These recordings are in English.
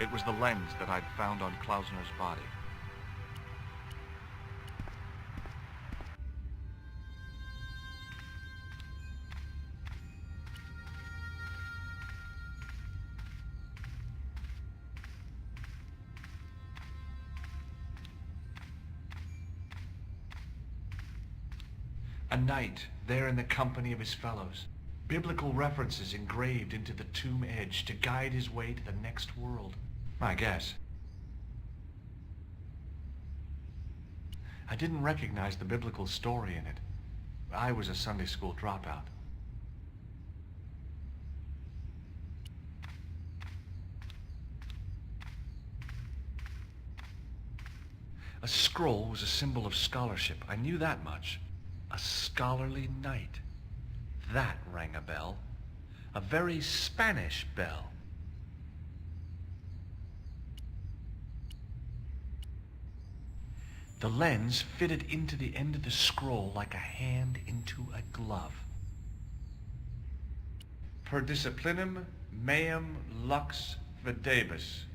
It was the lens that I'd found on Klausner's body. A knight there in the company of his fellows. Biblical references engraved into the tomb edge to guide his way to the next world. I guess. I didn't recognize the biblical story in it. I was a Sunday school dropout. A scroll was a symbol of scholarship. I knew that much. A scholarly knight. That rang a bell. A very Spanish bell. The lens fitted into the end of the scroll like a hand into a glove. Per disciplinum meum lux videbus.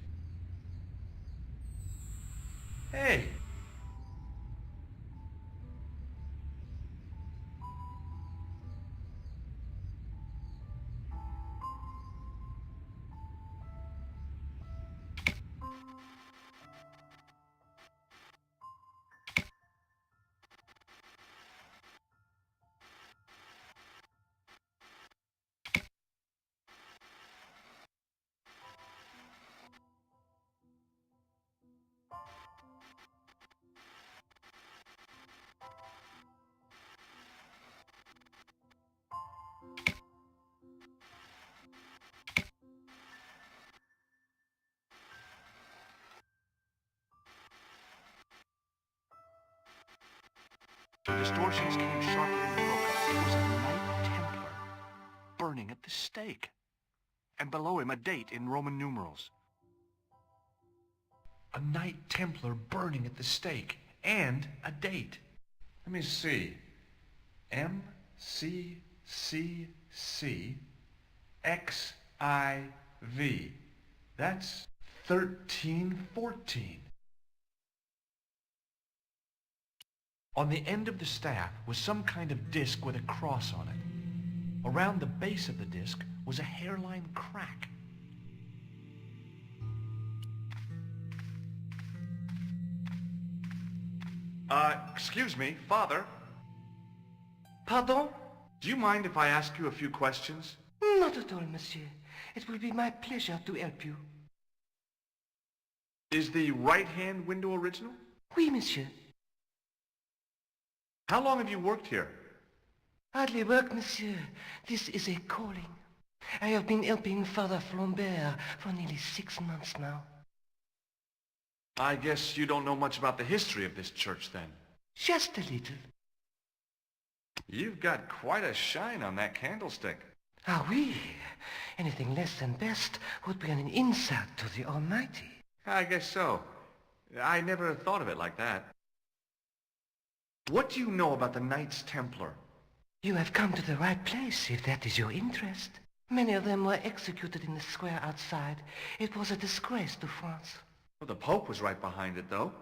Hey! The distortions came sharply and broken. It was a Knight Templar, burning at the stake. And below him a date in Roman numerals. A Knight Templar burning at the stake, and a date. Let me see. MCCCXIV. That's 1314. On the end of the staff was some kind of disc with a cross on it. Around the base of the disc was a hairline crack. Excuse me, Father. Pardon? Do you mind if I ask you a few questions? Not at all, monsieur. It will be my pleasure to help you. Is the right-hand window original? Oui, monsieur. How long have you worked here? Hardly work, monsieur. This is a calling. I have been helping Father Flambert for nearly 6 months now. I guess you don't know much about the history of this church, then. Just a little. You've got quite a shine on that candlestick. Ah, oui. Anything less than best would be an insult to the Almighty. I guess so. I never thought of it like that. What do you know about the Knights Templar? You have come to the right place, if that is your interest. Many of them were executed in the square outside. It was a disgrace to France. Well, the Pope was right behind it, though.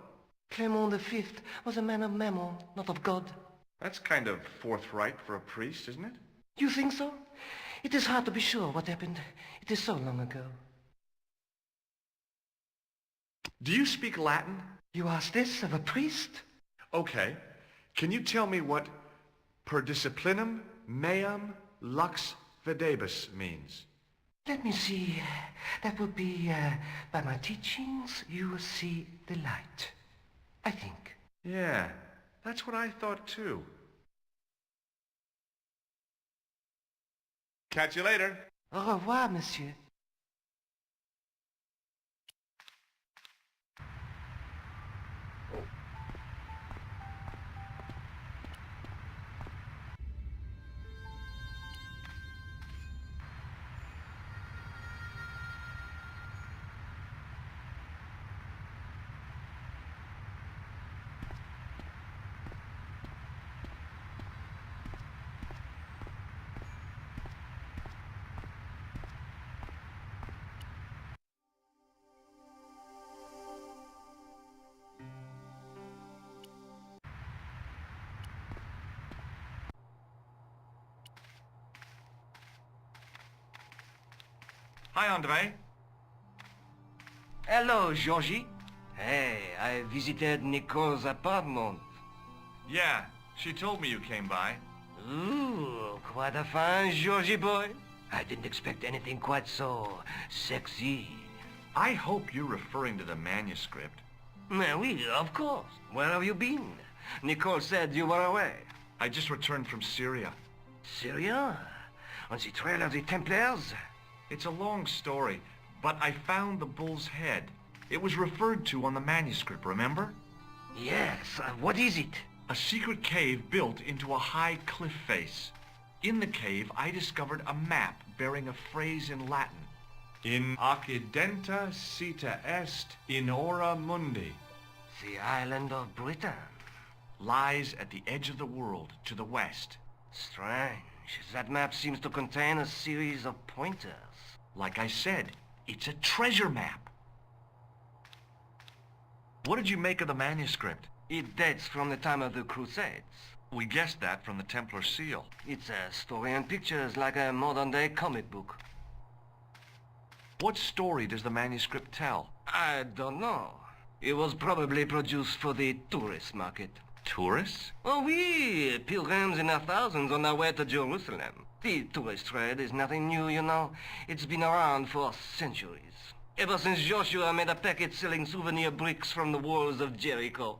Clement V was a man of mammon, not of God. That's kind of forthright for a priest, isn't it? You think so? It is hard to be sure what happened. It is so long ago. Do you speak Latin? You ask this of a priest? Okay. Can you tell me what per disciplinum meum lux videbus means? Let me see. That would be, by my teachings, you will see the light. I think. Yeah, that's what I thought too. Catch you later. Au revoir, monsieur. Hi, Andre. Hello, Georgie. Hey, I visited Nicole's apartment. Yeah, she told me you came by. Ooh, quite a fine Georgie boy. I didn't expect anything quite so sexy. I hope you're referring to the manuscript. Oui, of course. Where have you been? Nicole said you were away. I just returned from Syria. Syria? On the trail of the Templars? It's a long story, but I found the bull's head. It was referred to on the manuscript, remember? Yes, what is it? A secret cave built into a high cliff face. In the cave, I discovered a map bearing a phrase in Latin. In occidenta sita est in ora mundi. The island of Britain. Lies at the edge of the world, to the west. Strange. That map seems to contain a series of pointers. Like I said, it's a treasure map. What did you make of the manuscript? It dates from the time of the Crusades. We guessed that from the Templar seal. It's a story and pictures like a modern-day comic book. What story does the manuscript tell? I don't know. It was probably produced for the tourist market. Tourists? Oh, oui, pilgrims in their thousands on their way to Jerusalem. The tourist trade is nothing new, you know. It's been around for centuries. Ever since Joshua made a packet selling souvenir bricks from the walls of Jericho.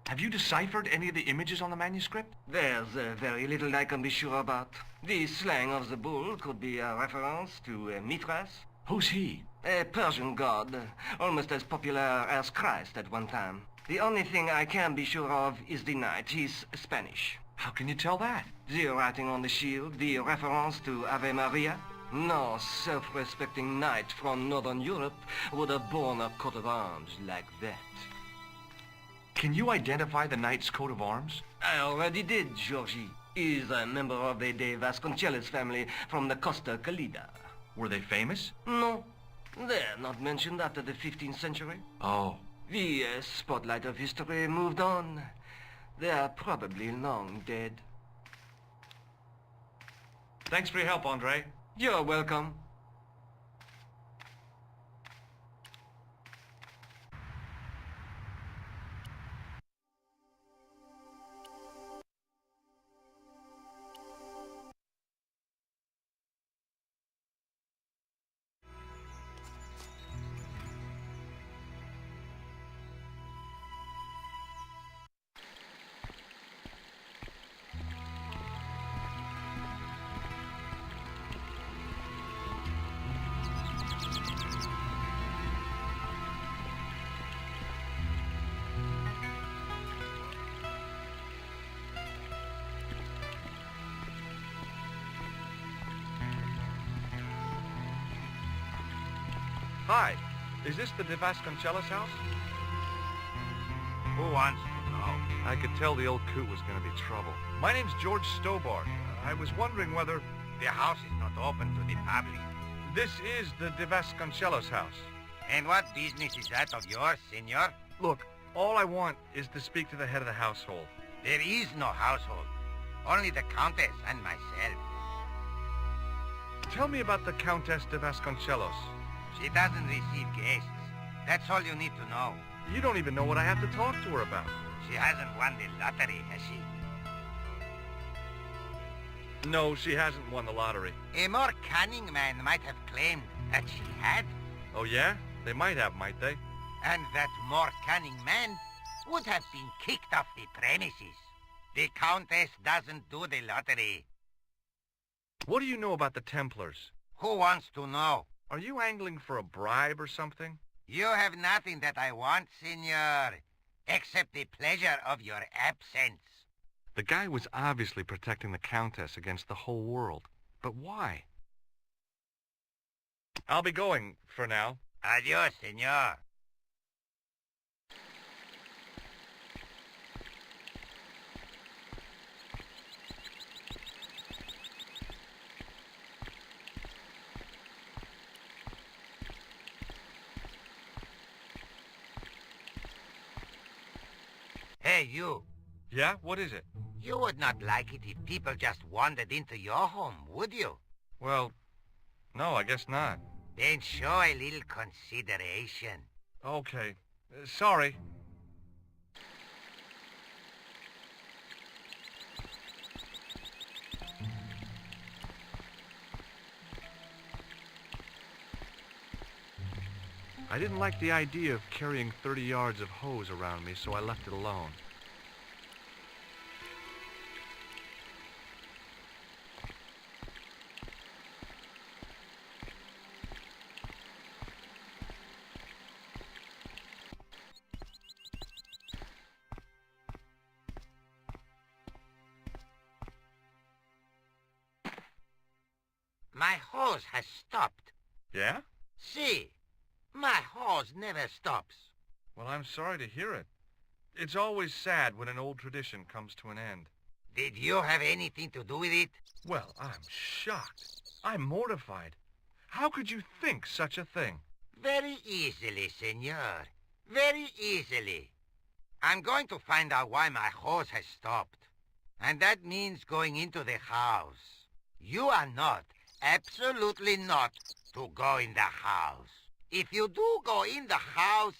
Have you deciphered any of the images on the manuscript? There's very little I can be sure about. The slang of the bull could be a reference to Mithras. Who's he? A Persian god, almost as popular as Christ at one time. The only thing I can be sure of is the knight. He's Spanish. How can you tell that? The writing on the shield, the reference to Ave Maria. No self-respecting knight from Northern Europe would have borne a coat of arms like that. Can you identify the knight's coat of arms? I already did, Georgie. He's a member of the De Vasconcelos family from the Costa Calida. Were they famous? No, they're not mentioned after the 15th century. Oh. The spotlight of history moved on. They're probably long dead. Thanks for your help, Andre. You're welcome. Hi. Is this the De Vasconcelos house? Who wants to know? I could tell the old coot was going to be trouble. My name's George Stobart. I was wondering whether... The house is not open to the public. This is the De Vasconcelos house. And what business is that of yours, senor? Look, all I want is to speak to the head of the household. There is no household. Only the Countess and myself. Tell me about the Countess de Vasconcelos. She doesn't receive guests. That's all you need to know. You don't even know what I have to talk to her about. She hasn't won the lottery, has she? No, she hasn't won the lottery. A more cunning man might have claimed that she had. Oh, yeah? They might have, might they? And that more cunning man would have been kicked off the premises. The Countess doesn't do the lottery. What do you know about the Templars? Who wants to know? Are you angling for a bribe or something? You have nothing that I want, senor, except the pleasure of your absence. The guy was obviously protecting the Countess against the whole world. But why? I'll be going for now. Adios, senor. Hey, you. Yeah? What is it? You would not like it if people just wandered into your home, would you? Well, No, I guess not. Then show a little consideration. Okay. Sorry. I didn't like the idea of carrying 30 yards of hose around me, so I left it alone. My hose has stopped. Yeah? See, my hose never stops. Well, I'm sorry to hear it. It's always sad when an old tradition comes to an end. Did you have anything to do with it? Well, I'm shocked. I'm mortified. How could you think such a thing? Very easily, senor. Very easily. I'm going to find out why my hose has stopped. And that means going into the house. You are not, absolutely not, to go in the house. If you do go in the house,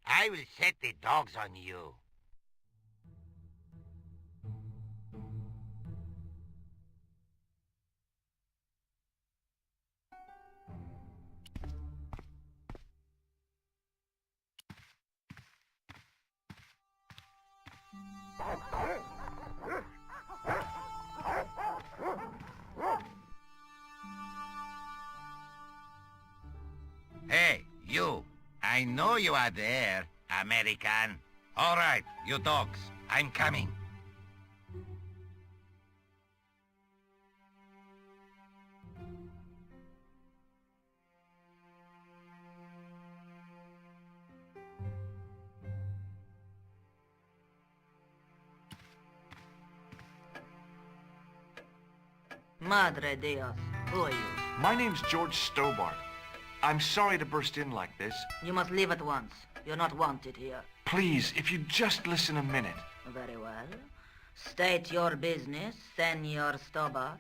I will set the dogs on you. Hey, you. I know you are there, American. All right, you dogs. I'm coming. Madre Dios, who are you? My name's George Stobart. I'm sorry to burst in like this. You must leave at once. You're not wanted here. Please, if you'd just listen a minute. Very well. State your business, Senor Stobart.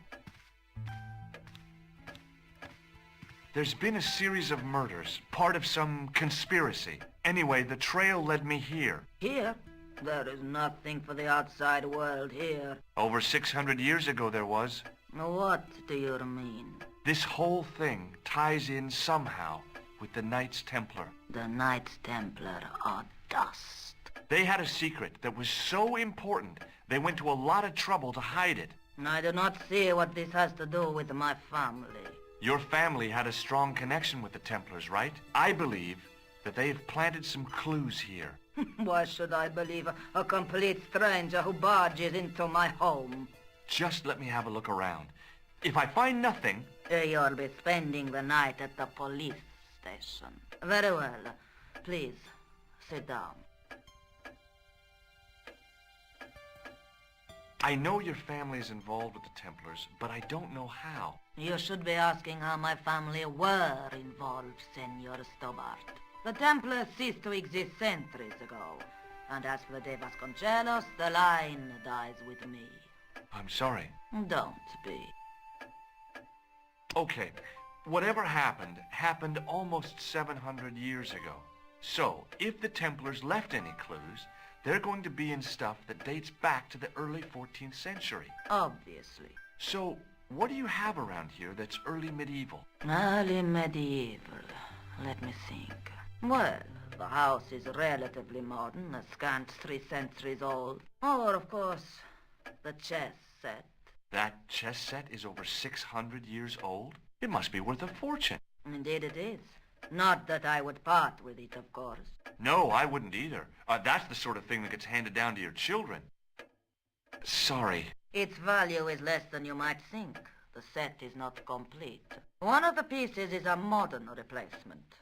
There's been a series of murders, part of some conspiracy. Anyway, the trail led me here. Here? There is nothing for the outside world here. Over 600 years ago there was. What do you mean? This whole thing ties in somehow with the Knights Templar. The Knights Templar are dust. They had a secret that was so important, they went to a lot of trouble to hide it. I do not see what this has to do with my family. Your family had a strong connection with the Templars, right? I believe that they have planted some clues here. Why should I believe a complete stranger who barges into my home? Just let me have a look around. If I find nothing... You'll be spending the night at the police station. Very well. Please, sit down. I know your family is involved with the Templars, but I don't know how. You should be asking how my family were involved, Senor Stobart. The Templars ceased to exist centuries ago. And as for De Vasconcelos, the line dies with me. I'm sorry. Don't be. Okay, whatever happened almost 700 years ago. So, if the Templars left any clues, they're going to be in stuff that dates back to the early 14th century. Obviously. So, what do you have around here that's early medieval? Early medieval. Let me think. Well, the house is relatively modern, a scant 3 centuries old. Or, of course, the chess set. That chess set is over 600 years old? It must be worth a fortune. Indeed it is. Not that I would part with it, of course. No, I wouldn't either. That's the sort of thing that gets handed down to your children. Sorry. Its value is less than you might think. The set is not complete. One of the pieces is a modern replacement.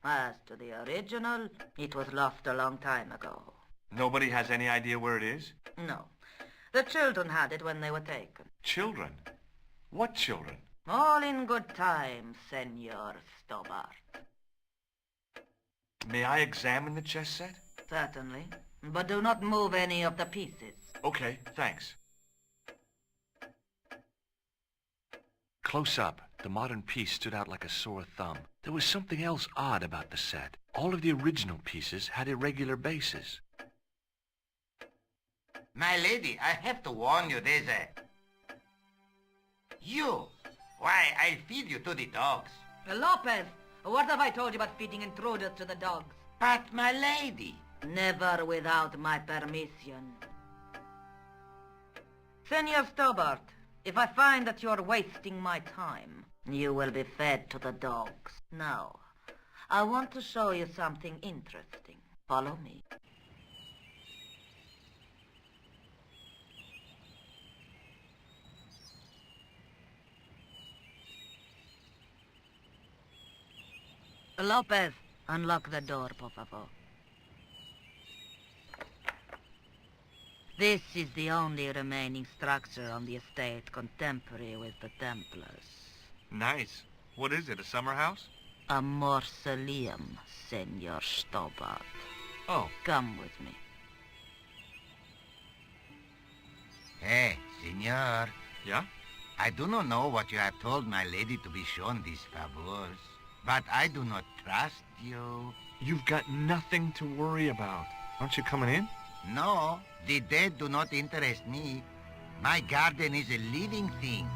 As to the original, it was lost a long time ago. Nobody has any idea where it is? No. The children had it when they were taken. Children? What children? All in good time, Senor Stobart. May I examine the chess set? Certainly. But do not move any of the pieces. Okay, thanks. Close up, the modern piece stood out like a sore thumb. There was something else odd about the set. All of the original pieces had irregular bases. My lady, I have to warn you, there's a... You! Why, I'll feed you to the dogs. Lopez, what have I told you about feeding intruders to the dogs? But, my lady... Never without my permission. Senor Stobart, if I find that you're wasting my time, you will be fed to the dogs. Now, I want to show you something interesting. Follow me. Lopez, unlock the door, por favor. This is the only remaining structure on the estate contemporary with the Templars. Nice. What is it, a summer house? A mausoleum, Senor Stobart. Oh. Come with me. Hey, senor. Yeah? I do not know what you have told my lady to be shown these favors, but I do not trust you. You've got nothing to worry about. Aren't you coming in? No, the dead do not interest me. My garden is a living thing.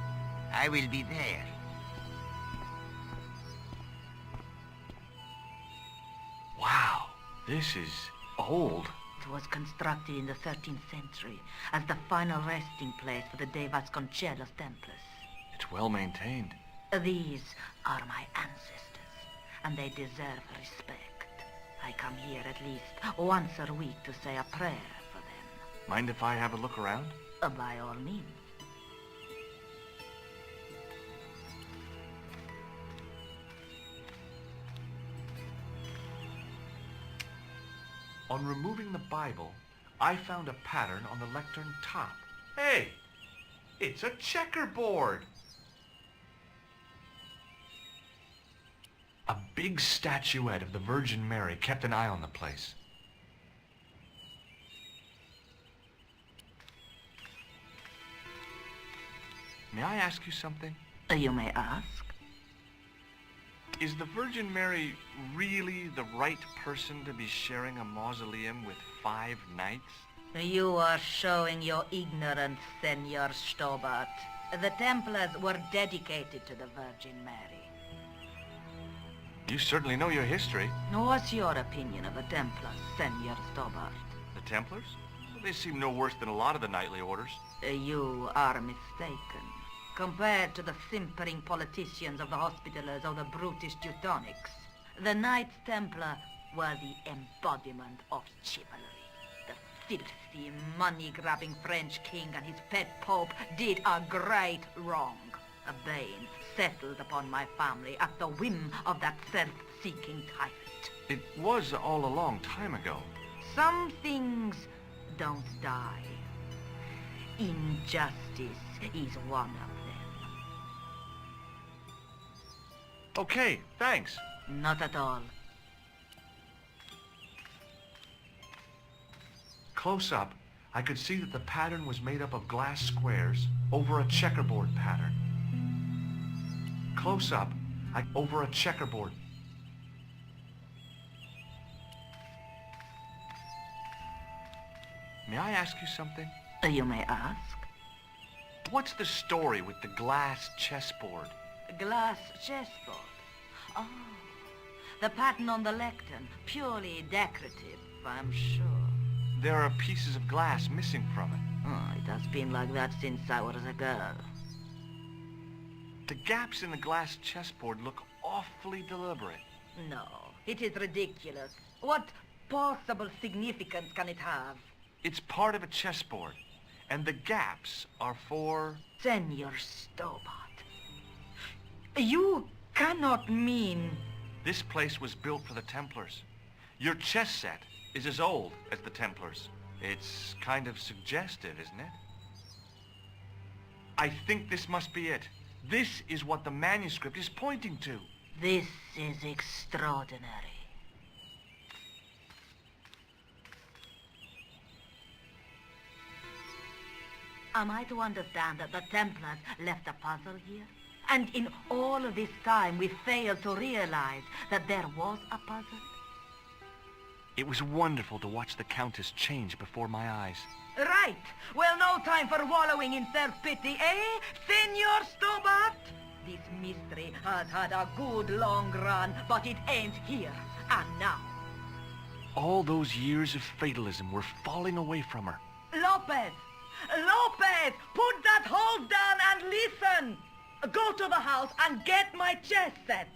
I will be there. Wow, this is old. It was constructed in the 13th century as the final resting place for the De Vasconcelos Templars. It's well maintained. These are my ancestors, and they deserve respect. I come here at least once a week to say a prayer for them. Mind if I have a look around? By all means. On removing the Bible, I found a pattern on the lectern top. Hey! It's a checkerboard! A big statuette of the Virgin Mary kept an eye on the place. May I ask you something? You may ask. Is the Virgin Mary really the right person to be sharing a mausoleum with 5 knights? You are showing your ignorance, Senor Stobart. The Templars were dedicated to the Virgin Mary. You certainly know your history. What's your opinion of the Templars, Senor Stobart? The Templars? Well, they seem no worse than a lot of the knightly orders. You are mistaken. Compared to the simpering politicians of the Hospitallers or the brutish Teutonics, the Knights Templar were the embodiment of chivalry. The filthy, money-grabbing French king and his pet pope did a great wrong. A bane settled upon my family at the whim of that self-seeking tyrant. It was all a long time ago. Some things don't die. Injustice is one of them. Okay, thanks. Not at all. Close up, I could see that the pattern was made up of glass squares over a checkerboard pattern. Close up, over a checkerboard. May I ask you something? You may ask. What's the story with the glass chessboard? Glass chessboard. Oh, the pattern on the lectern. Purely decorative, I'm sure. There are pieces of glass missing from it. Oh, it has been like that since I was a girl. The gaps in the glass chessboard look awfully deliberate. No, it is ridiculous. What possible significance can it have? It's part of a chessboard, and the gaps are for... Senor Stobart. You cannot mean... This place was built for the Templars. Your chess set is as old as the Templars. It's kind of suggestive, isn't it? I think this must be it. This is what the manuscript is pointing to. This is extraordinary. Am I to understand that the Templars left a puzzle here? And in all of this time, we failed to realize that there was a puzzle. It was wonderful to watch the Countess change before my eyes. Right. Well, no time for wallowing in self-pity, eh, Senor Stobart? This mystery has had a good long run, but it ain't here and now. All those years of fatalism were falling away from her. Lopez! Lopez! Put that hose down and listen! Go to the house and get my chess set.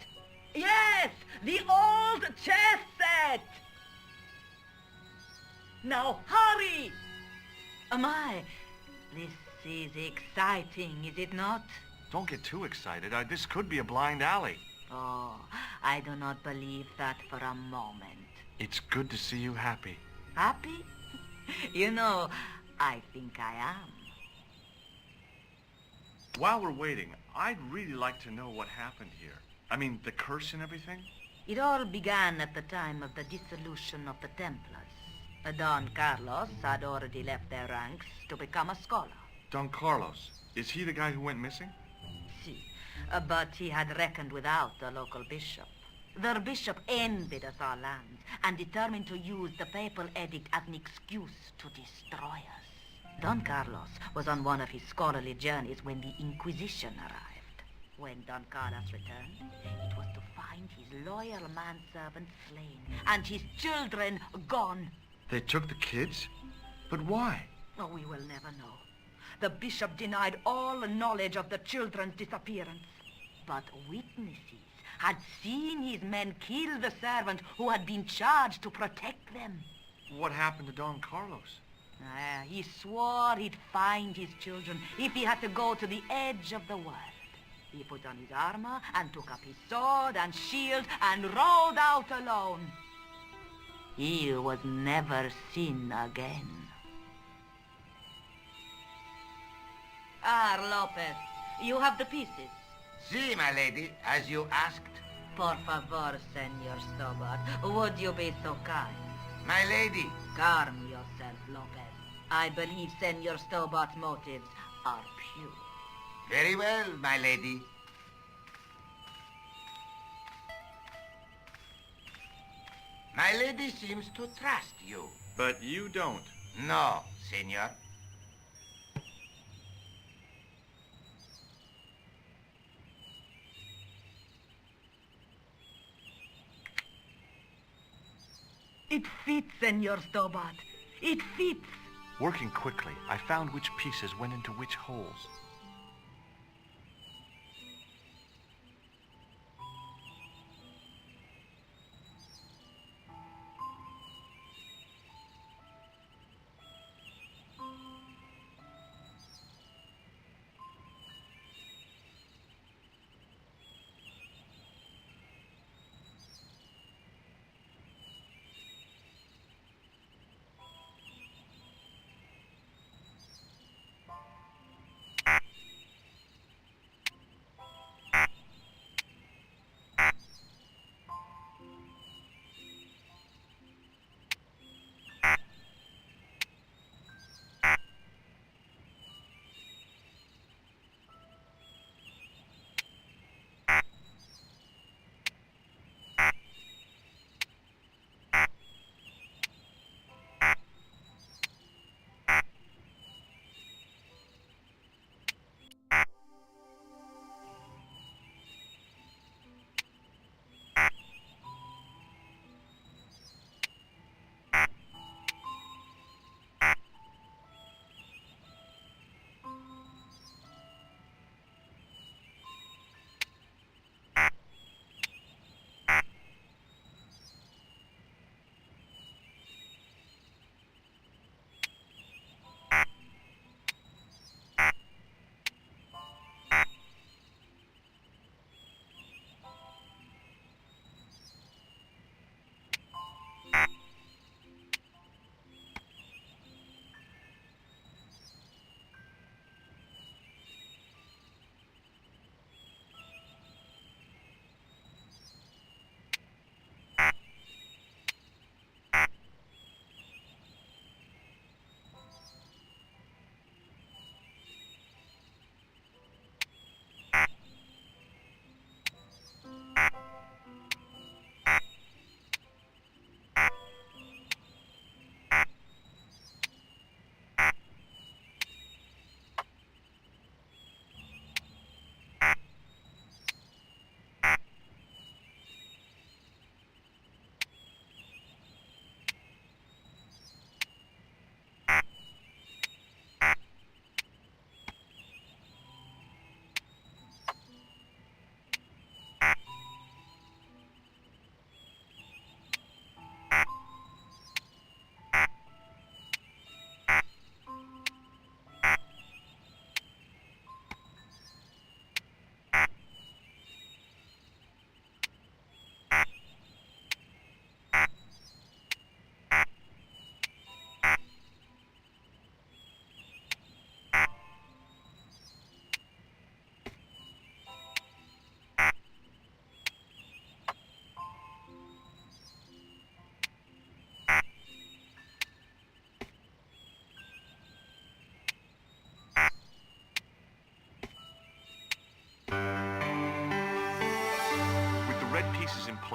Yes, the old chess set! Now hurry! My, this is exciting, is it not? Don't get too excited. This could be a blind alley. Oh, I do not believe that for a moment. It's good to see you happy. Happy? You know, I think I am. While we're waiting, I'd really like to know what happened here. I mean, the curse and everything? It all began at the time of the dissolution of the Templars. Don Carlos had already left their ranks to become a scholar. Don Carlos. Is he the guy who went missing? See, but he had reckoned without the local bishop. Their bishop envied us our lands and determined to use the papal edict as an excuse to destroy us. Don Carlos was on one of his scholarly journeys when the Inquisition arrived. When Don Carlos returned, it was to find his loyal manservant slain and his children gone. They took the kids? But why? Oh, we will never know. The bishop denied all knowledge of the children's disappearance. But witnesses had seen his men kill the servant who had been charged to protect them. What happened to Don Carlos? He swore he'd find his children if he had to go to the edge of the world. He put on his armor and took up his sword and shield and rode out alone. He was never seen again. Lopez, you have the pieces. Si, my lady, as you asked. Por favor, Senor Stobart, would you be so kind? My lady. Calm yourself, Lopez. I believe Senor Stobart's motives are pure. Very well, my lady. My lady seems to trust you. But you don't. No, senor. It fits, Senor Stobart. It fits. Working quickly, I found which pieces went into which holes.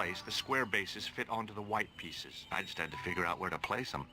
place, the square bases fit onto the white pieces. I just had to figure out where to place them.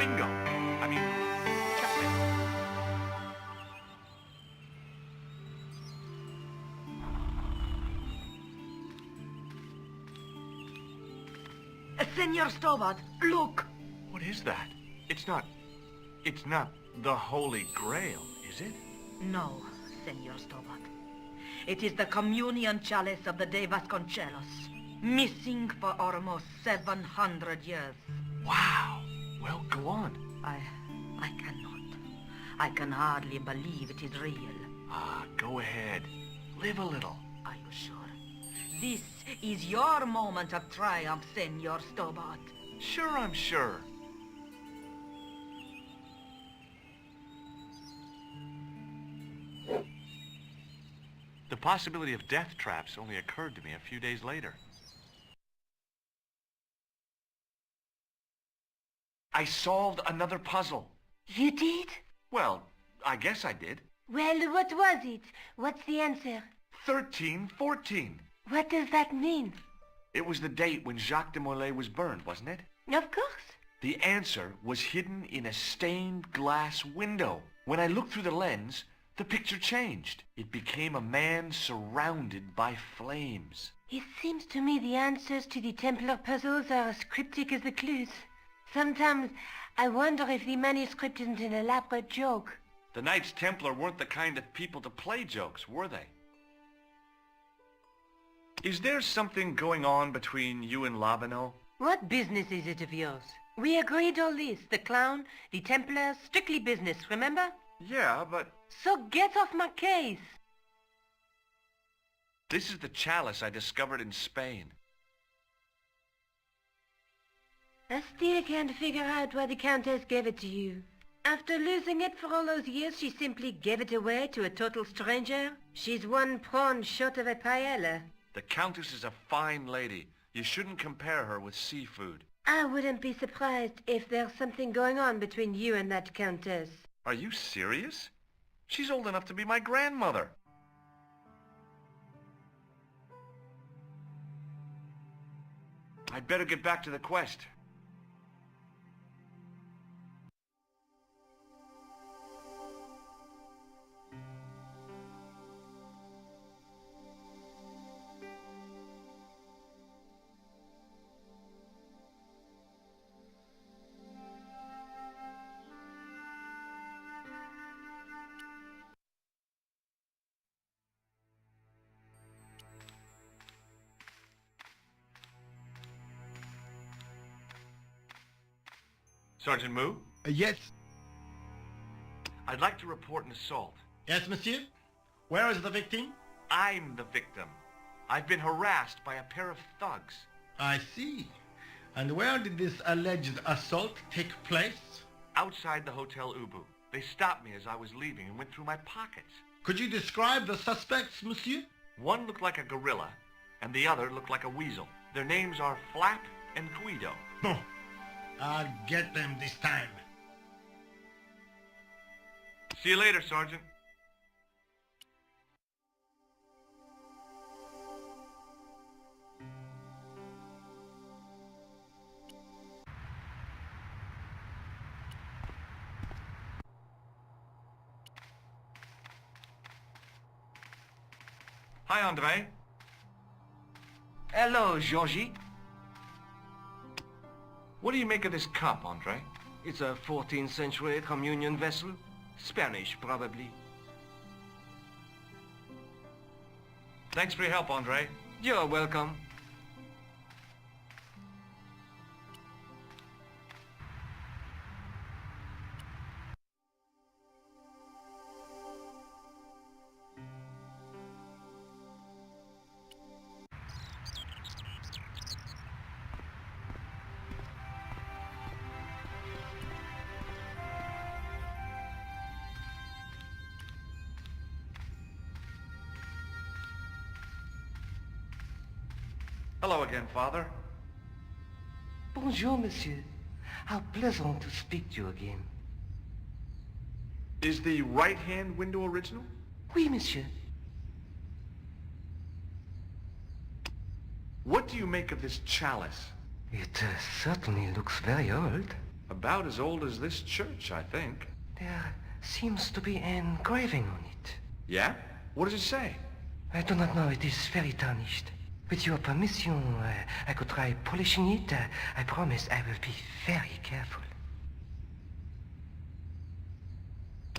Bingo! I mean, checkmate. Senor Stobart, look! What is that? It's not the Holy Grail, is it? No, Senor Stobart. It is the communion chalice of the De Vasconcelos, missing for almost 700 years. Wow! Well, go on. I cannot. I can hardly believe it is real. Go ahead. Live a little. Are you sure? This is your moment of triumph, Senor Stobart. Sure, I'm sure. The possibility of death traps only occurred to me a few days later. I solved another puzzle. You did? Well, I guess I did. Well, what was it? What's the answer? 1314. What does that mean? It was the date when Jacques de Molay was burned, wasn't it? Of course. The answer was hidden in a stained glass window. When I looked through the lens, the picture changed. It became a man surrounded by flames. It seems to me the answers to the Templar puzzles are as cryptic as the clues. Sometimes I wonder if the manuscript isn't an elaborate joke. The Knights Templar weren't the kind of people to play jokes, were they? Is there something going on between you and Labano? What business is it of yours? We agreed all this. The clown, the Templars, strictly business, remember? Yeah, but So get off my case. this is the chalice I discovered in Spain. I still can't figure out why the Countess gave it to you. After losing it for all those years, she simply gave it away to a total stranger? She's one prawn short of a paella. The Countess is a fine lady. You shouldn't compare her with seafood. I wouldn't be surprised if there's something going on between you and that Countess. Are you serious? She's old enough to be my grandmother. I'd better get back to the quest. Sergeant Moo? Yes. I'd like to report an assault. Yes, monsieur? Where is the victim? I'm the victim. I've been harassed by a pair of thugs. I see. And where did this alleged assault take place? Outside the Hotel Ubu. They stopped me as I was leaving and went through my pockets. Could you describe the suspects, monsieur? One looked like a gorilla, and the other looked like a weasel. Their names are Flap and Guido. Oh, I'll get them this time. See you later, Sergeant. Hi, Andre. Hello, Georgie. What do you make of this cup, Andre? It's a 14th century communion vessel. Spanish, probably. Thanks for your help, Andre. You're welcome. Hello again, Father. Bonjour, monsieur. How pleasant to speak to you again. Is the right-hand window original? Oui, monsieur. What do you make of this chalice? It certainly looks very old. About as old as this church, I think. There seems to be an engraving on it. Yeah? What does it say? I do not know. It is very tarnished. With your permission, I could try polishing it. I promise I will be very careful.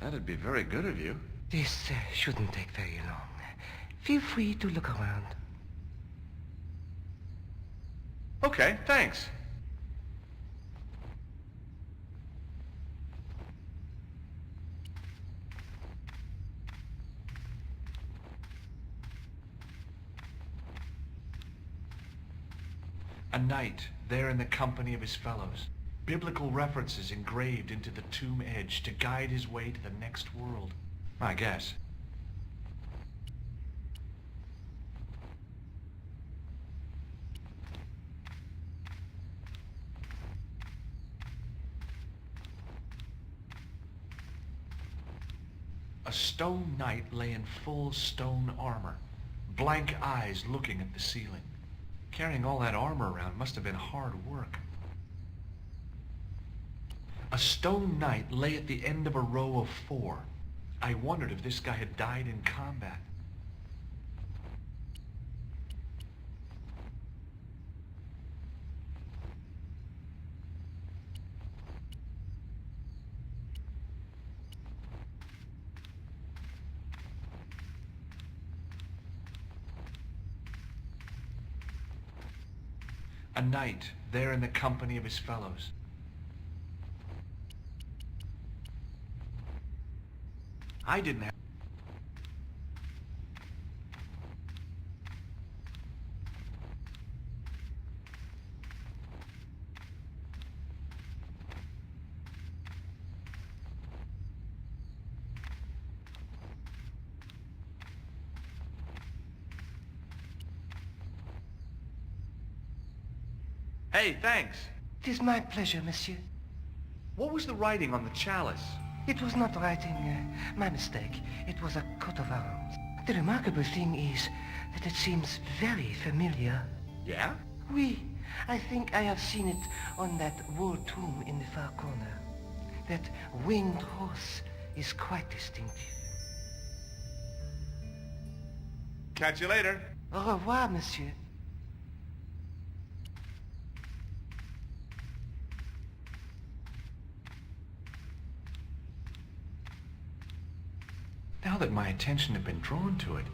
That'd be very good of you. This shouldn't take very long. Feel free to look around. Okay, thanks. A knight, there in the company of his fellows. Biblical references engraved into the tomb edge to guide his way to the next world. I guess. A stone knight lay in full stone armor, blank eyes looking at the ceiling. Carrying all that armor around must have been hard work. A stone knight lay at the end of a row of 4. I wondered if this guy had died in combat. A knight, there in the company of his fellows. I didn't have... Hey, thanks. It is my pleasure, monsieur. What was the writing on the chalice? It was not writing, my mistake. It was a coat of arms. The remarkable thing is that it seems very familiar. Yeah? Oui, I think I have seen it on that wall tomb in the far corner. That winged horse is quite distinctive. Catch you later. Au revoir, monsieur. Now that my attention had been drawn to it,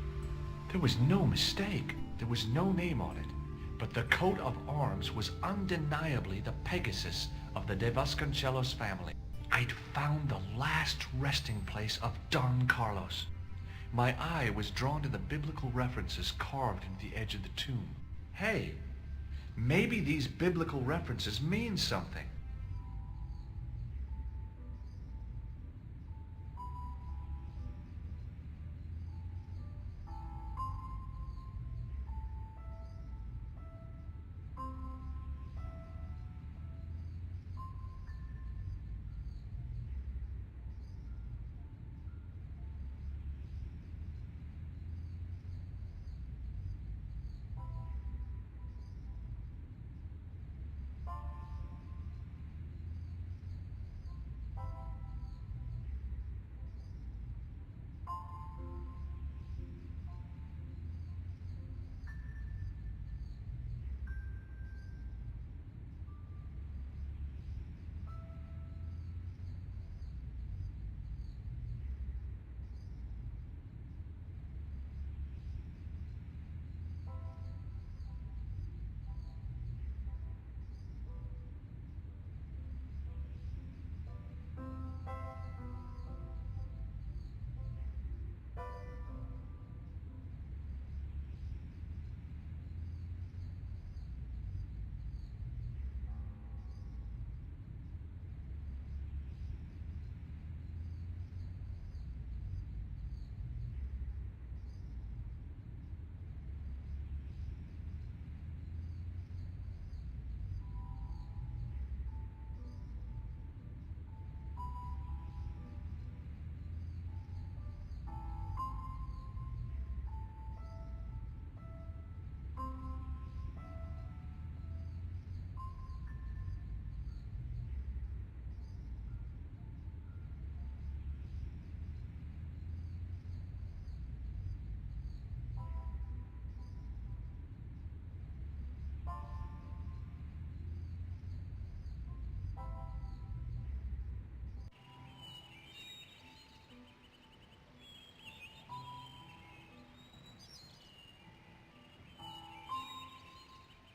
there was no mistake. There was no name on it. But the coat of arms was undeniably the Pegasus of the De Vasconcelos family. I'd found the last resting place of Don Carlos. My eye was drawn to the biblical references carved into the edge of the tomb. Hey, maybe these biblical references mean something.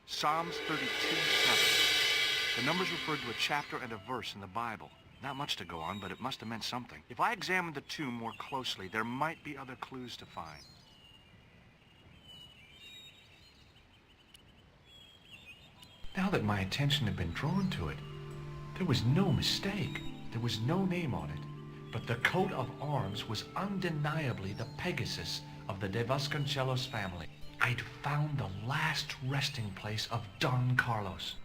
Psalms 32:7. The numbers referred to a chapter and a verse in the Bible. Not much to go on, but it must have meant something. If I examined the tomb more closely, there might be other clues to find. Now that my attention had been drawn to it, there was no mistake. There was no name on it. But the coat of arms was undeniably the Pegasus of the De Vasconcelos family. I'd found the last resting place of Don Carlos.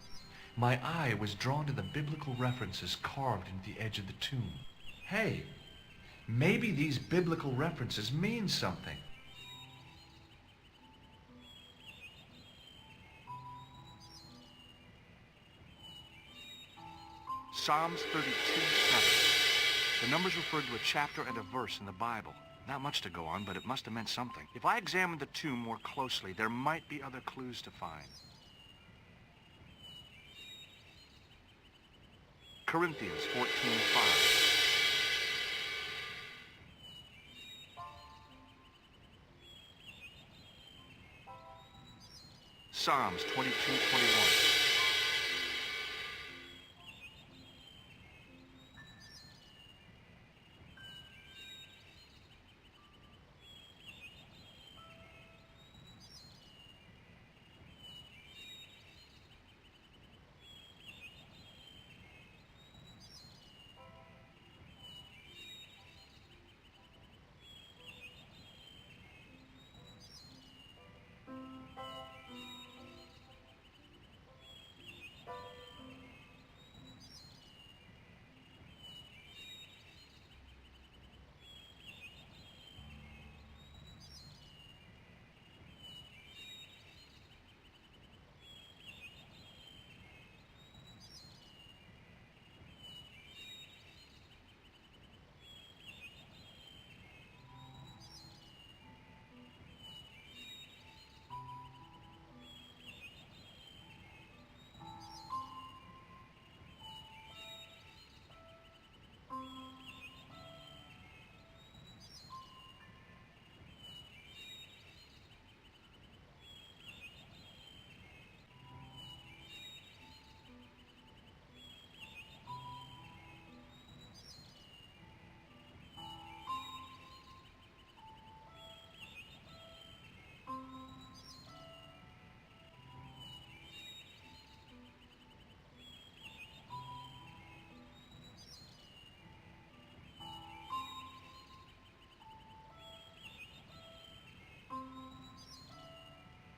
My eye was drawn to the biblical references carved into the edge of the tomb. Hey, maybe these biblical references mean something. Psalms 32:7. The numbers referred to a chapter and a verse in the Bible. Not much to go on, but it must have meant something. If I examined the tomb more closely, there might be other clues to find. Corinthians 14:5. Psalms 22:21.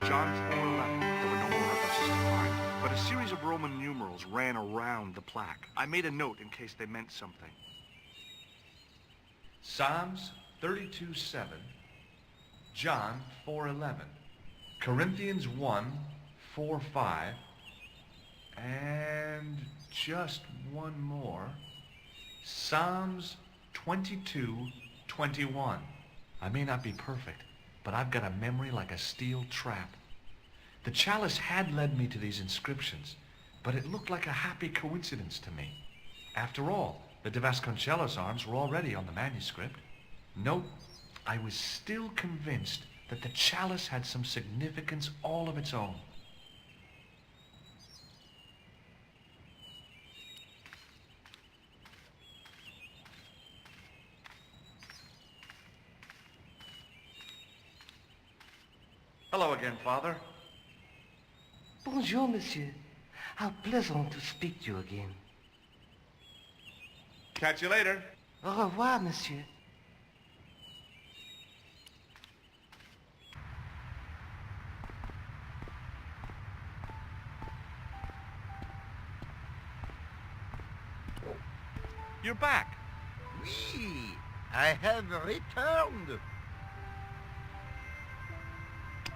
John 4:11. There were no more references to Christ, but a series of Roman numerals ran around the plaque. I made a note in case they meant something. Psalms 32:7, John 4:11, Corinthians 1:4-5, and just one more, Psalms 22:21. I may not be perfect, but I've got a memory like a steel trap. The chalice had led me to these inscriptions, but it looked like a happy coincidence to me. After all, the de Vasconcellos arms were already on the manuscript. Note, I was still convinced that the chalice had some significance all of its own. Hello again, Father. Bonjour, monsieur. How pleasant to speak to you again. Catch you later. Au revoir, monsieur. You're back. Oui, I have returned.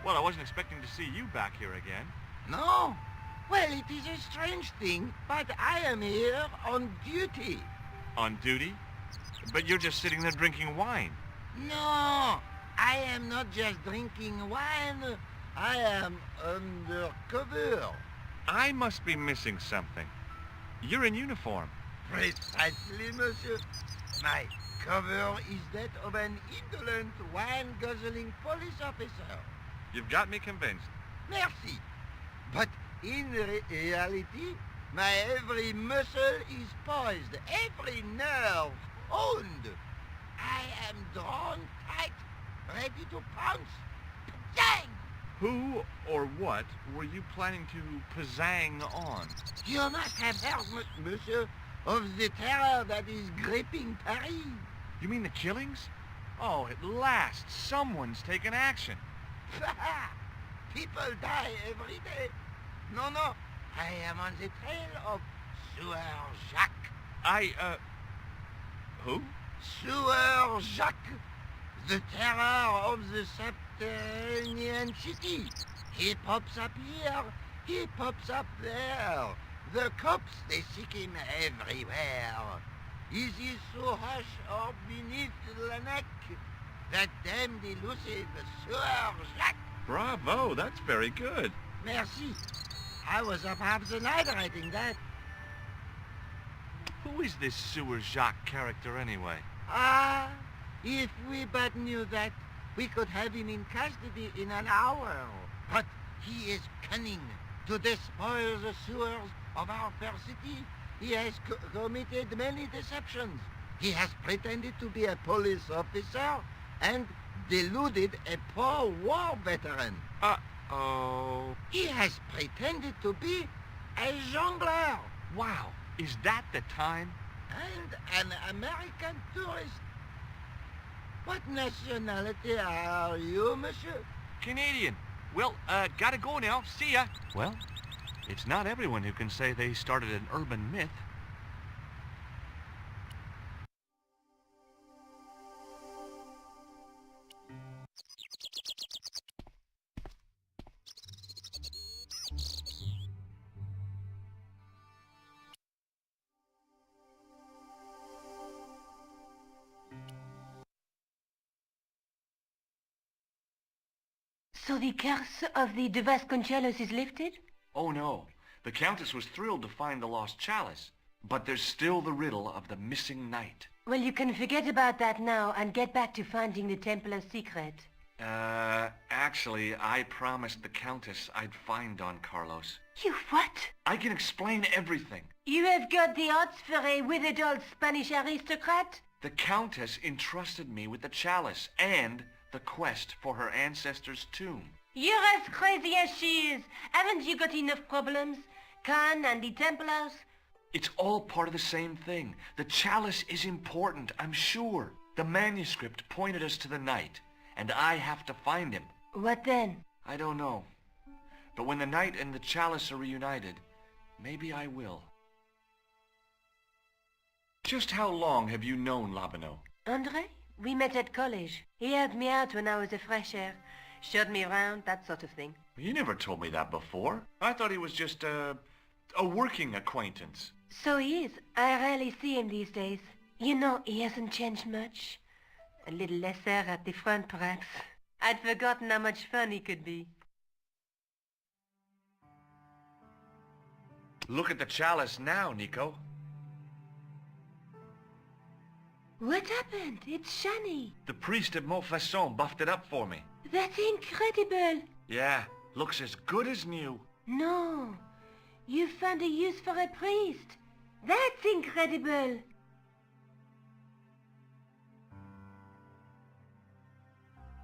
Well, I wasn't expecting to see you back here again. No? Well, it is a strange thing, but I am here on duty. On duty? But you're just sitting there drinking wine. No, I am not just drinking wine. I am undercover. I must be missing something. You're in uniform. Precisely, monsieur. My cover is that of an indolent, wine-guzzling police officer. You've got me convinced. Merci. But in reality, my every muscle is poised, every nerve honed. I am drawn tight, ready to pounce. Bang! Who or what were you planning to pizzang on? You must have heard, monsieur, of the terror that is gripping Paris. You mean the killings? Oh, at last, someone's taken action. People die every day. No, I am on the trail of Sewer Jacques. Who? Sewer Jacques, the terror of the subterranean city. He pops up here, he pops up there. The cops, they seek him everywhere. Is he so hush or beneath the neck? That damned elusive Sewer Jacques. Bravo, that's very good. Merci. I was up half the night writing that. Who is this Sewer Jacques character anyway? Ah, if we but knew that, we could have him in custody in an hour. But he is cunning to despoil the sewers of our fair city. He has committed many deceptions. He has pretended to be a police officer and deluded a poor war veteran. Uh-oh. He has pretended to be a jongleur. Wow, is that the time? And an American tourist. What nationality are you, monsieur? Canadian. Well, gotta go now. See ya. Well, it's not everyone who can say they started an urban myth. So the curse of the de Vasconcellos is lifted? Oh no, the Countess was thrilled to find the lost chalice, but there's still the riddle of the missing knight. Well, you can forget about that now and get back to finding the Templar's secret. Actually, I promised the Countess I'd find Don Carlos. You what? I can explain everything. You have got the odds for a withered old Spanish aristocrat? The Countess entrusted me with the chalice and the quest for her ancestor's tomb. You're as crazy as she is. Haven't you got enough problems? Khan and the Templars? It's all part of the same thing. The chalice is important, I'm sure. The manuscript pointed us to the knight, and I have to find him. What then? I don't know. But when the knight and the chalice are reunited, maybe I will. Just how long have you known Labino? Andre? We met at college. He helped me out when I was a fresher. Showed me around, that sort of thing. You never told me that before. I thought he was just a working acquaintance. So he is. I rarely see him these days. You know, he hasn't changed much. A little lesser at the front, perhaps. I'd forgotten how much fun he could be. Look at the chalice now, Nico. What happened? It's shiny. The priest at Montfaucon buffed it up for me. That's incredible. Yeah, looks as good as new. No. You found a use for a priest. That's incredible.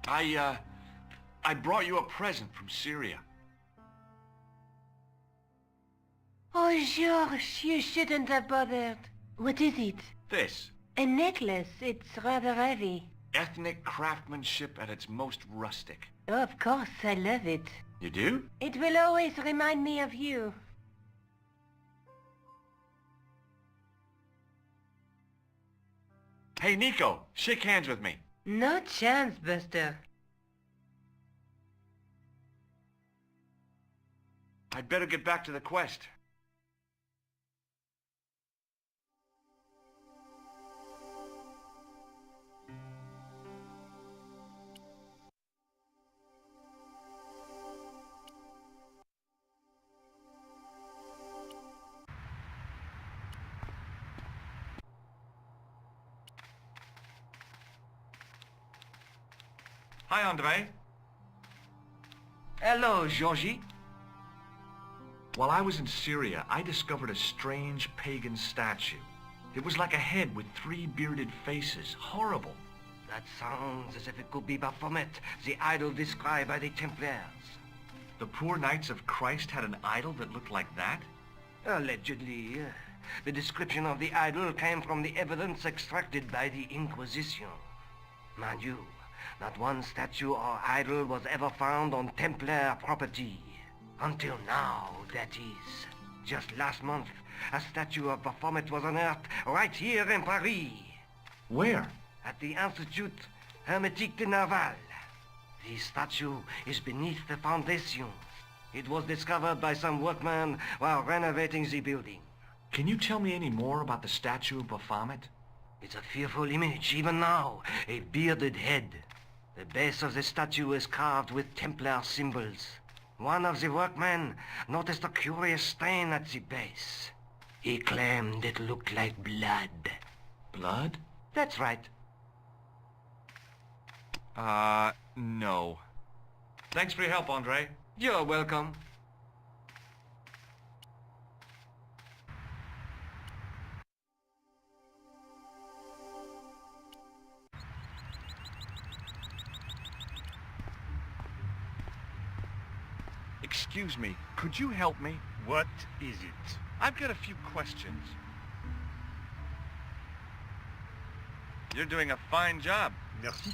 I brought you a present from Syria. Oh, George, you shouldn't have bothered. What is it? This. A necklace. It's rather heavy. Ethnic craftsmanship at its most rustic. Oh, of course, I love it. You do? It will always remind me of you. Hey, Nico, shake hands with me. No chance, Buster. I'd better get back to the quest. Hi, Andre. Hello, Georgie. While I was in Syria, I discovered a strange pagan statue. It was like a head with 3 bearded faces. Horrible. That sounds as if it could be Baphomet, the idol described by the Templars. The poor Knights of Christ had an idol that looked like that? Allegedly. The description of the idol came from the evidence extracted by the Inquisition. Mind you, not one statue or idol was ever found on Templar property. Until now, that is. Just last month, a statue of Baphomet was unearthed right here in Paris. Where? At the Institut Hermétique de Naval. The statue is beneath the foundations. It was discovered by some workmen while renovating the building. Can you tell me any more about the statue of Baphomet? It's a fearful image, even now. A bearded head. The base of the statue is carved with Templar symbols. One of the workmen noticed a curious stain at the base. He claimed it looked like blood. Blood? That's right. No. Thanks for your help, Andre. You're welcome. Excuse me, could you help me? What is it? I've got a few questions. You're doing a fine job. Merci.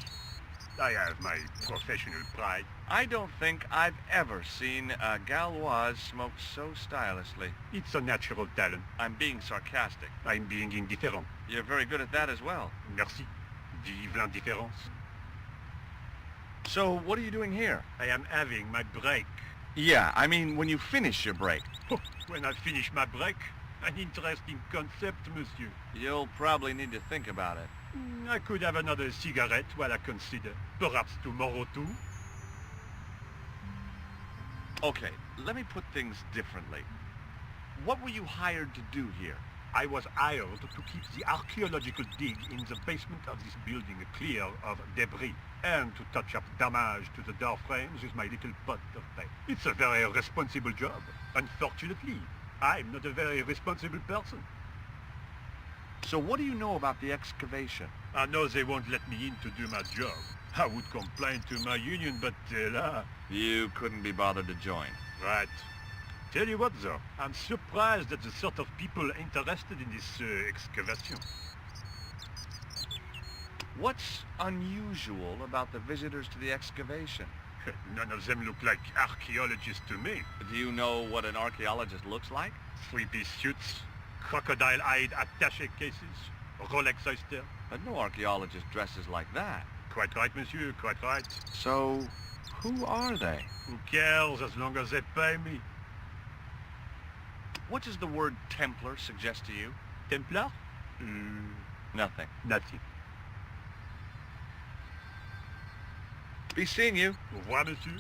I have my professional pride. I don't think I've ever seen a Gauloise smoke so stylishly. It's a natural talent. I'm being sarcastic. I'm being indifferent. You're very good at that as well. Merci. Vive l'indifférence. So, what are you doing here? I am having my break. Yeah, I mean, when you finish your break. Oh, when I finish my break, an interesting concept, monsieur. You'll probably need to think about it. I could have another cigarette while I consider. Perhaps tomorrow too. Okay, let me put things differently. What were you hired to do here? I was hired to keep the archaeological dig in the basement of this building clear of debris and to touch up damage to the door frames with my little pot of paint. It's a very responsible job. Unfortunately, I'm not a very responsible person. So what do you know about the excavation? I know they won't let me in to do my job. I would complain to my union, but là... You couldn't be bothered to join. Right. Tell you what, though, I'm surprised at the sort of people interested in this excavation. What's unusual about the visitors to the excavation? None of them look like archaeologists to me. Do you know what an archaeologist looks like? Three-piece suits, crocodile-eyed attaché cases, Rolex oyster. But no archaeologist dresses like that. Quite right, monsieur, quite right. So, who are they? Who cares as long as they pay me? What does the word Templar suggest to you? Templar? Nothing. Nothing. Be seeing you. Au revoir, monsieur.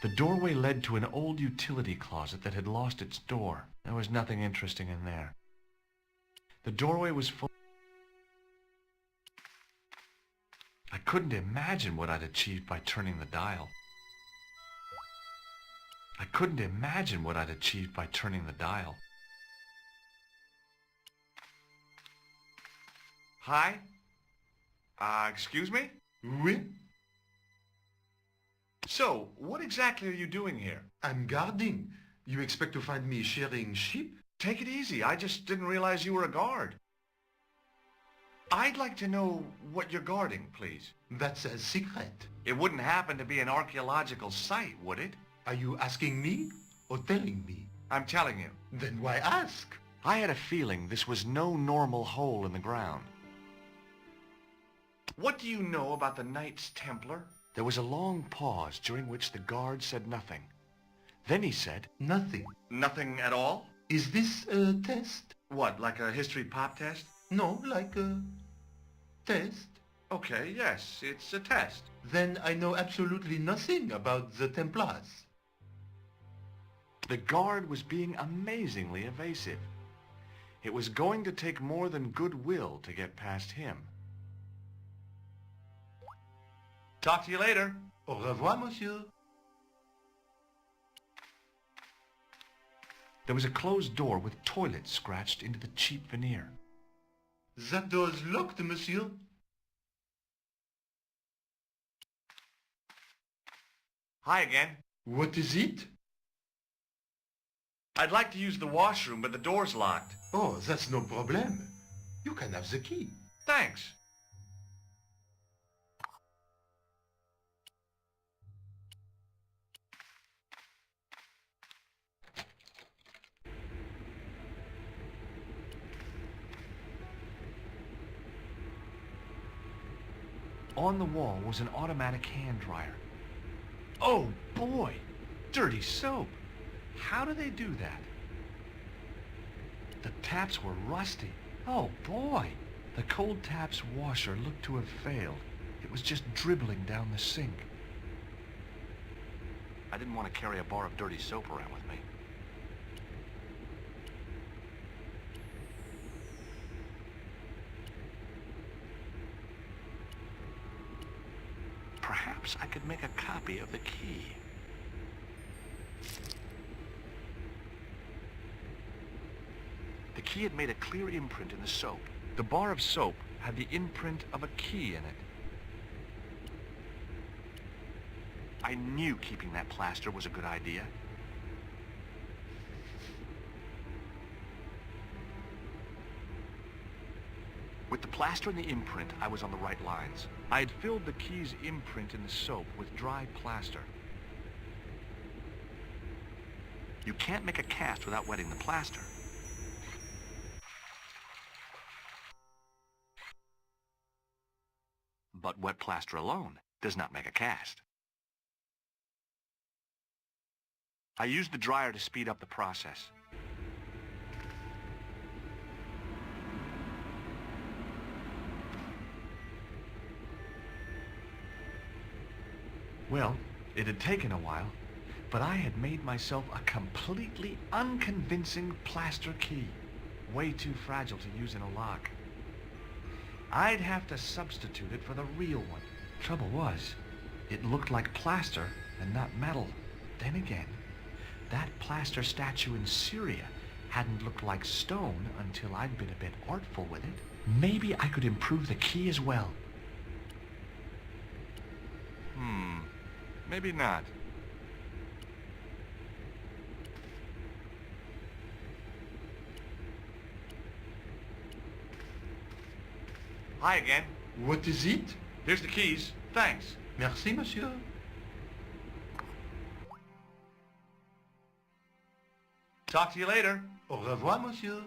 The doorway led to an old utility closet that had lost its door. There was nothing interesting in there. The doorway was full. I couldn't imagine what I'd achieved by turning the dial. I couldn't imagine what I'd achieved by turning the dial. Hi? Excuse me? Oui? So, what exactly are you doing here? I'm guarding. You expect to find me shearing sheep? Take it easy. I just didn't realize you were a guard. I'd like to know what you're guarding, please. That's a secret. It wouldn't happen to be an archaeological site, would it? Are you asking me or telling me? I'm telling you. Then why ask? I had a feeling this was no normal hole in the ground. What do you know about the Knights Templar? There was a long pause during which the guard said nothing. Then he said, Nothing. Nothing at all? Is this a test? What, like a history pop test? No, like a test. Okay, yes, it's a test. Then I know absolutely nothing about the Templars. The guard was being amazingly evasive. It was going to take more than goodwill to get past him. Talk to you later. Au revoir, monsieur. There was a closed door with toilets scratched into the cheap veneer. That door's locked, monsieur. Hi again. What is it? I'd like to use the washroom, but the door's locked. Oh, that's no problem. You can have the key. Thanks. On the wall was an automatic hand dryer. Oh boy! Dirty soap! How do they do that? The taps were rusty. Oh boy! The cold taps washer looked to have failed. It was just dribbling down the sink. I didn't want to carry a bar of dirty soap around with me. Perhaps I could make a copy of the key. The key had made a clear imprint in the soap. The bar of soap had the imprint of a key in it. I knew keeping that plaster was a good idea. With the plaster and the imprint, I was on the right lines. I had filled the key's imprint in the soap with dry plaster. You can't make a cast without wetting the plaster. But wet plaster alone does not make a cast. I used the dryer to speed up the process. Well, it had taken a while, but I had made myself a completely unconvincing plaster key. Way too fragile to use in a lock. I'd have to substitute it for the real one. Trouble was, it looked like plaster and not metal. Then again, that plaster statue in Syria hadn't looked like stone until I'd been a bit artful with it. Maybe I could improve the key as well. Maybe not. Hi again. What is it? Here's the keys. Thanks. Merci, monsieur. Talk to you later. Au revoir, monsieur.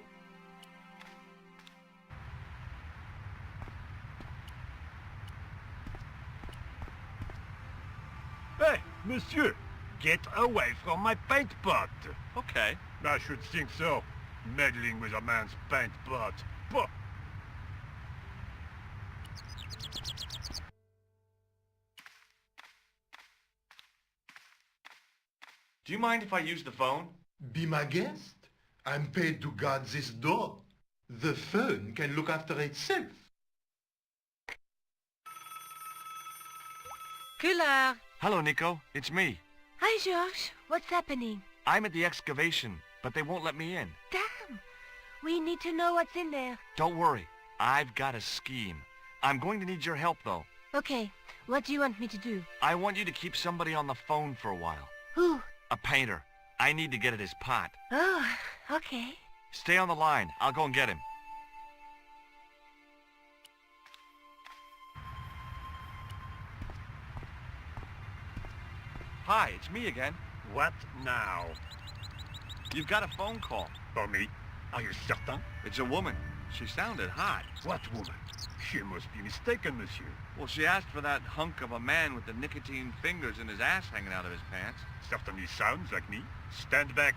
Hey, monsieur! Get away from my paint pot! Okay. I should think so. Meddling with a man's paint pot. Pah! Do you mind if I use the phone? Be my guest. I'm paid to guard this door. The phone can look after itself. Coulard. Hello, Nico. It's me. Hi, Georges. What's happening? I'm at the excavation, but they won't let me in. Damn. We need to know what's in there. Don't worry. I've got a scheme. I'm going to need your help, though. Okay. What do you want me to do? I want you to keep somebody on the phone for a while. Who? A painter. I need to get at his pot. Oh, okay. Stay on the line. I'll go and get him. Hi, it's me again. What now? You've got a phone call. For me? Are you certain? It's a woman. She sounded hot. What woman? She must be mistaken, monsieur. Well, she asked for that hunk of a man with the nicotine fingers and his ass hanging out of his pants. Certainly sounds like me. Stand back.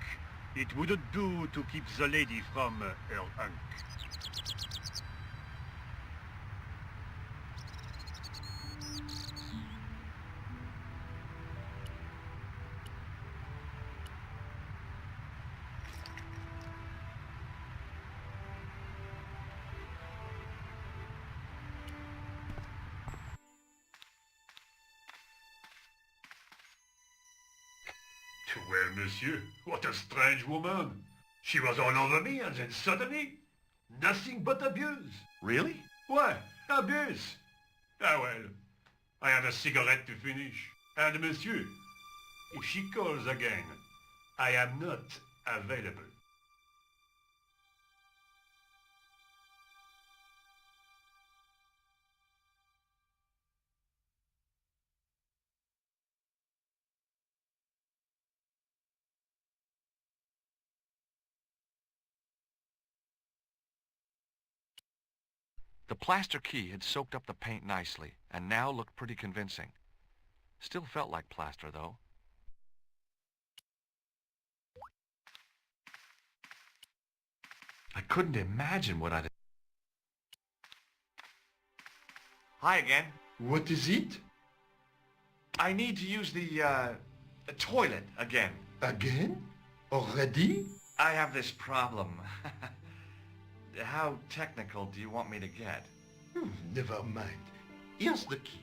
It wouldn't do to keep the lady from her hunk. Well, monsieur, what a strange woman. She was all over me and then suddenly, nothing but abuse. Really? Why, abuse? Ah well, I have a cigarette to finish. And monsieur, if she calls again, I am not available. The plaster key had soaked up the paint nicely, and now looked pretty convincing. Still felt like plaster, though. I couldn't imagine what I'd... Hi again. What is it? I need to use the toilet again. Again? Already? I have this problem. How technical do you want me to get? Never mind. Here's the key.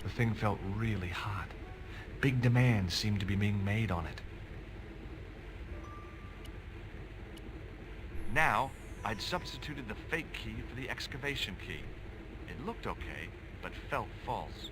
The thing felt really hot. Big demands seemed to be being made on it. Now, I'd substituted the fake key for the excavation key. It looked okay, but felt false.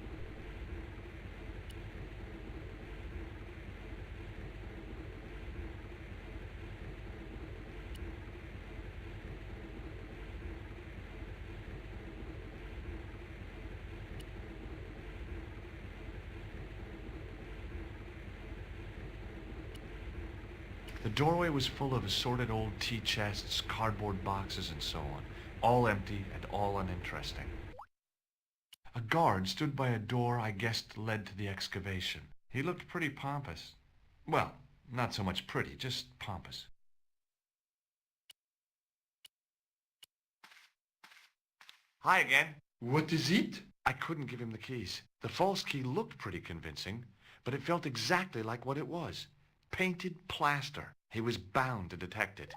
The doorway was full of assorted old tea chests, cardboard boxes, and so on, all empty and all uninteresting. A guard stood by a door I guessed led to the excavation. He looked pretty pompous. Well, not so much pretty, just pompous. Hi again. What is it? I couldn't give him the keys. The false key looked pretty convincing, but it felt exactly like what it was. Painted plaster. He was bound to detect it.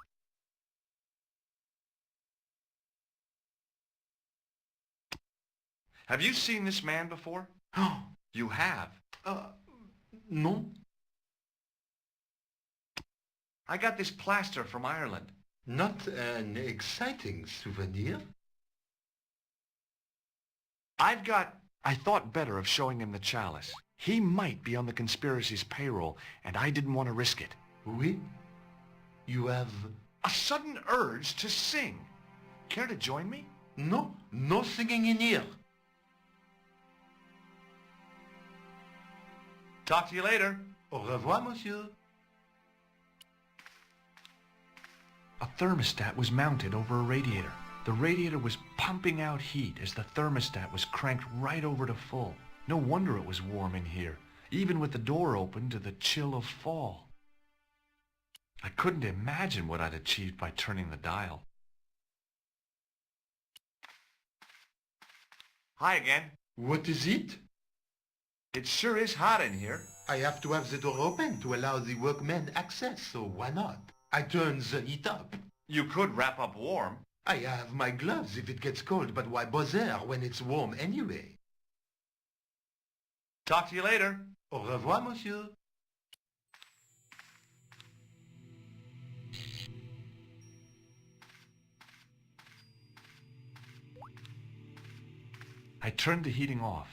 Have you seen this man before? Oh, You have. non. I got this plaster from Ireland. Not an exciting souvenir. I've got I thought better of showing him the chalice. He might be on the conspiracy's payroll, and I didn't want to risk it. Oui? You have... A sudden urge to sing. Care to join me? No, no singing in here. Talk to you later. Au revoir, monsieur. A thermostat was mounted over a radiator. The radiator was pumping out heat as the thermostat was cranked right over to full. No wonder it was warm in here, even with the door open to the chill of fall. I couldn't imagine what I'd achieved by turning the dial. Hi again. What is it? It sure is hot in here. I have to have the door open to allow the workmen access, so why not? I turn the heat up. You could wrap up warm. I have my gloves if it gets cold, but why bother when it's warm anyway? Talk to you later. Au revoir, monsieur. I turned the heating off.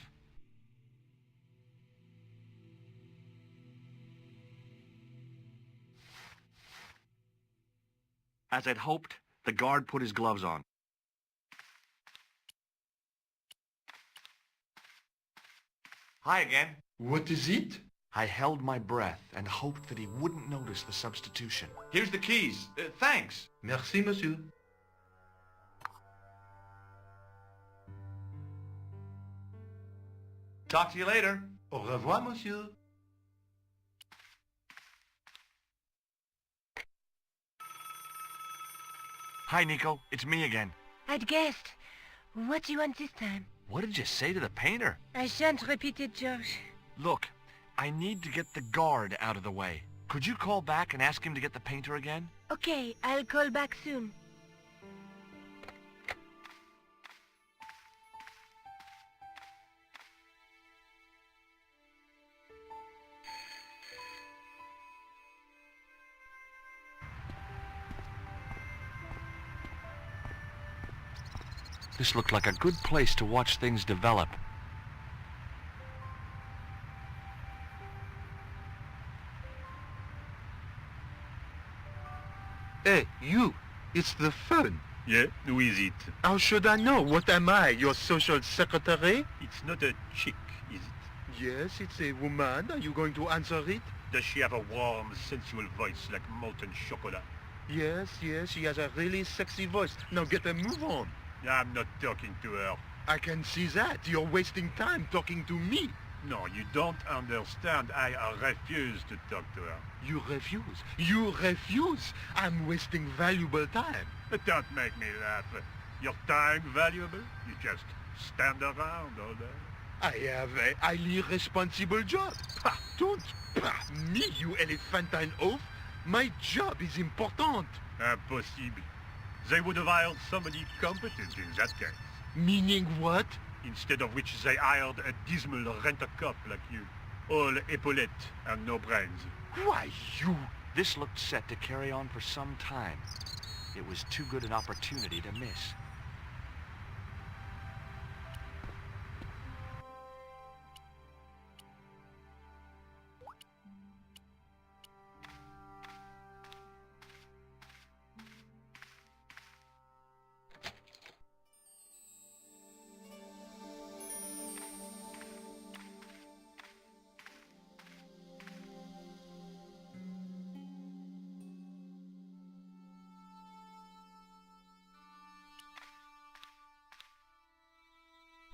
As I'd hoped, the guard put his gloves on. Hi again. What is it? I held my breath and hoped that he wouldn't notice the substitution. Here's the keys. Thanks. Merci, monsieur. Talk to you later. Au revoir, monsieur. Hi, Nico. It's me again. I'd guessed. What do you want this time? What did you say to the painter? I shan't repeat it, George. Look, I need to get the guard out of the way. Could you call back and ask him to get the painter again? Okay, I'll call back soon. This looked like a good place to watch things develop. Hey, you! It's the phone. Yeah, who is it? How should I know? What am I, your social secretary? It's not a chick, is it? Yes, it's a woman. Are you going to answer it? Does she have a warm, sensual voice like molten chocolate? Yes, she has a really sexy voice. Now get a move on. I'm not talking to her. I can see that. You're wasting time talking to me. No, you don't understand. I refuse to talk to her. You refuse. You refuse. I'm wasting valuable time. Don't make me laugh. Your time valuable? You just stand around all day. I have a highly responsible job. Don't me, you elephantine oaf. My job is important. Impossible. They would have hired somebody competent in that case. Meaning what? Instead of which they hired a dismal rent-a-cop like you. All epaulettes and no brains. Why, you... This looked set to carry on for some time. It was too good an opportunity to miss.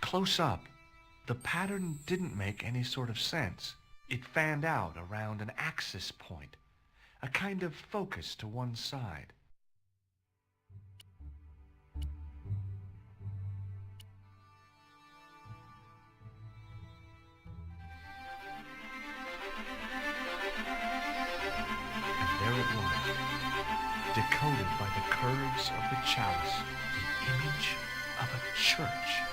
Close up, the pattern didn't make any sort of sense. It fanned out around an axis point, a kind of focus to one side. And there it was, decoded by the curves of the chalice, the image of a church.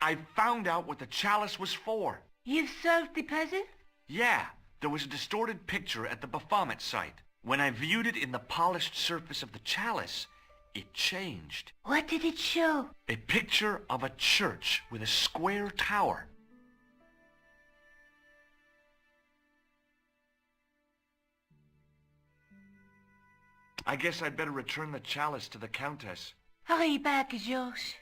I found out what the chalice was for. You've solved the puzzle? Yeah, There was a distorted picture at the Baphomet site. When I viewed it in the polished surface of the chalice, it changed. What did it show? A picture of a church with a square tower. I guess I'd better return the chalice to the Countess. Hurry back, Georges.